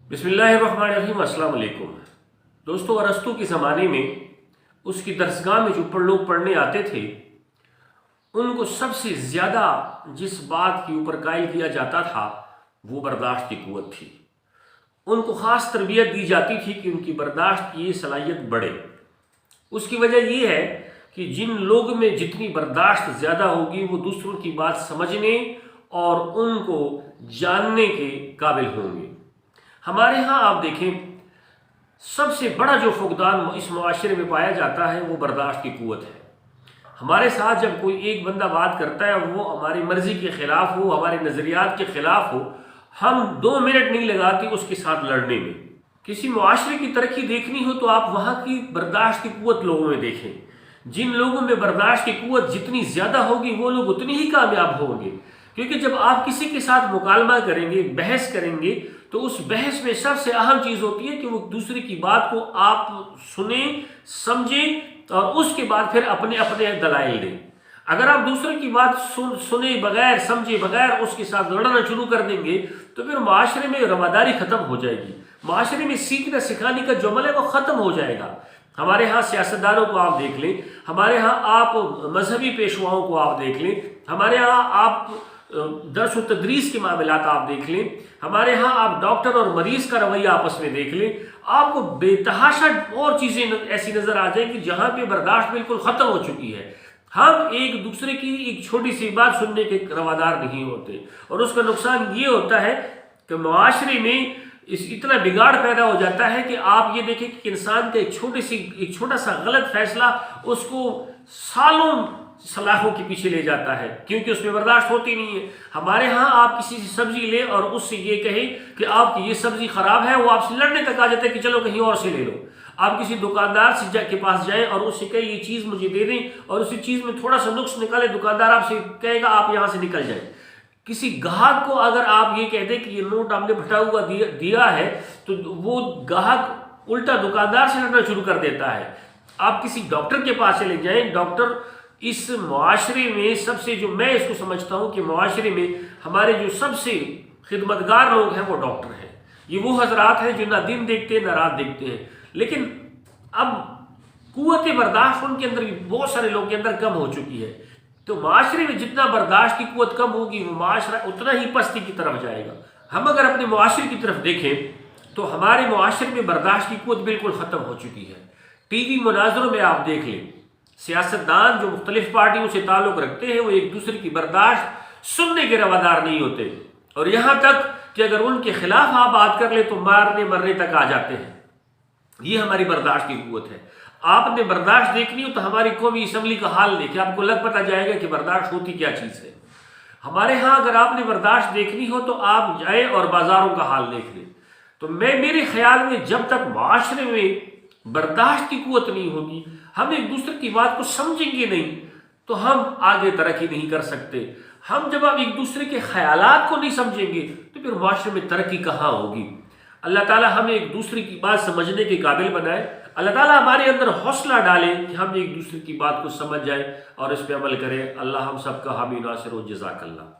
بسم اللہ الرحمن الرحیم۔ السلام علیکم دوستو، ارسطو کے زمانے میں اس کی درسگاہ میں جو لوگ پڑھنے آتے تھے ان کو سب سے زیادہ جس بات کے اوپر قائل کیا جاتا تھا وہ برداشت کی قوت تھی۔ ان کو خاص تربیت دی جاتی تھی کہ ان کی برداشت کی صلاحیت بڑھے۔ اس کی وجہ یہ ہے کہ جن لوگ میں جتنی برداشت زیادہ ہوگی وہ دوسروں کی بات سمجھنے اور ان کو جاننے کے قابل ہوں گے۔ ہمارے ہاں آپ دیکھیں، سب سے بڑا جو فقدان اس معاشرے میں پایا جاتا ہے وہ برداشت کی قوت ہے۔ ہمارے ساتھ جب کوئی ایک بندہ بات کرتا ہے وہ ہماری مرضی کے خلاف ہو، ہمارے نظریات کے خلاف ہو، ہم 2 منٹ نہیں لگاتے اس کے ساتھ لڑنے میں۔ کسی معاشرے کی ترقی دیکھنی ہو تو آپ وہاں کی برداشت کی قوت لوگوں میں دیکھیں۔ جن لوگوں میں برداشت کی قوت جتنی زیادہ ہوگی وہ لوگ اتنی ہی کامیاب ہوں گے، کیونکہ جب آپ کسی کے ساتھ مکالمہ کریں گے، بحث کریں گے، تو اس بحث میں سب سے اہم چیز ہوتی ہے کہ وہ دوسرے کی بات کو آپ سنیں، سمجھیں اور اس کے بعد پھر اپنے دلائل دیں۔ اگر آپ دوسرے کی بات سنے بغیر، سمجھے بغیر اس کے ساتھ لڑنا شروع کر دیں گے تو پھر معاشرے میں رواداری ختم ہو جائے گی، معاشرے میں سیکھنا سکھانے کا جو عمل ہے وہ ختم ہو جائے گا۔ ہمارے ہاں سیاستدانوں کو آپ دیکھ لیں، ہمارے ہاں آپ مذہبی پیشواؤں کو آپ دیکھ لیں، ہمارے ہاں آپ درس و تدریس کے معاملات آپ دیکھ لیں، ہمارے ہاں آپ ڈاکٹر اور مریض کا رویہ آپس میں دیکھ لیں، آپ کو بے تحاشا اور چیزیں ایسی نظر آ جائیں کہ جہاں پہ برداشت بالکل ختم ہو چکی ہے۔ ہم ایک دوسرے کی ایک چھوٹی سی بات سننے کے روادار نہیں ہوتے، اور اس کا نقصان یہ ہوتا ہے کہ معاشرے میں اتنا بگاڑ پیدا ہو جاتا ہے کہ آپ یہ دیکھیں کہ انسان کا ایک چھوٹا سا غلط فیصلہ اس کو سالوں سلاخوں کے پیچھے لے جاتا ہے، کیونکہ اس میں برداشت ہوتی نہیں ہے۔ ہمارے ہاں آپ کسی سے سبزی لیں اور اس سے یہ کہیں کہ آپ کی یہ سبزی خراب ہے، وہ آپ سے لڑنے تک آ جاتا ہے کہ چلو کہیں اور سے لے لو۔ آپ کسی دکاندار کے پاس جائیں اور اس سے کہیں یہ چیز مجھے دے دیں، اور اسی چیز میں تھوڑا سا نقص نکالے، دکاندار آپ سے کہے گا آپ یہاں سے نکل جائیں۔ کسی گاہک کو اگر آپ یہ کہہ دیں کہ یہ نوٹ آپ نے پھٹا ہوا دیا ہے تو وہ گاہک الٹا دکاندار سے لڑنا شروع کر دیتا ہے۔ آپ کسی ڈاکٹر کے پاس چلے جائیں، ڈاکٹر اس معاشرے میں سب سے جو میں اس کو سمجھتا ہوں کہ معاشرے میں ہمارے جو سب سے خدمتگار لوگ ہیں وہ ڈاکٹر ہیں۔ یہ وہ حضرات ہیں جو نہ دن دیکھتے نہ رات دیکھتے ہیں، لیکن اب قوت برداشت ان کے اندر بہت سارے لوگوں کے اندر کم ہو چکی ہے۔ تو معاشرے میں جتنا برداشت کی قوت کم ہوگی وہ معاشرہ اتنا ہی پستی کی طرف جائے گا۔ ہم اگر اپنے معاشرے کی طرف دیکھیں تو ہمارے معاشرے میں برداشت کی قوت بالکل ختم ہو چکی ہے۔ ٹی وی مناظروں میں آپ دیکھ لیں، سیاستدان جو مختلف پارٹیوں سے تعلق رکھتے ہیں وہ ایک دوسرے کی برداشت سننے کے روادار نہیں ہوتے، اور یہاں تک کہ اگر ان کے خلاف آپ بات کر لیں تو مارنے مرنے تک آ جاتے ہیں۔ یہ ہماری برداشت کی قوت ہے۔ آپ نے برداشت دیکھنی ہو تو ہماری قومی اسمبلی کا حال دیکھیں، آپ کو لگ پتہ جائے گا کہ برداشت ہوتی کیا چیز ہے۔ ہمارے ہاں اگر آپ نے برداشت دیکھنی ہو تو آپ جائیں اور بازاروں کا حال دیکھ لیں۔ تو میرے خیال میں جب تک معاشرے میں برداشت کی قوت نہیں ہوگی، ہم ایک دوسرے کی بات کو سمجھیں گے نہیں، تو ہم آگے ترقی نہیں کر سکتے۔ ہم جب آپ ایک دوسرے کے خیالات کو نہیں سمجھیں گے تو پھر معاشرے میں ترقی کہاں ہوگی؟ اللہ تعالیٰ ہمیں ایک دوسرے کی بات سمجھنے کے قابل بنائے۔ اللہ تعالیٰ ہمارے اندر حوصلہ ڈالے کہ ہم ایک دوسرے کی بات کو سمجھ جائیں اور اس پہ عمل کریں۔ اللہ ہم سب کا حامی ناصر و جزاک اللہ۔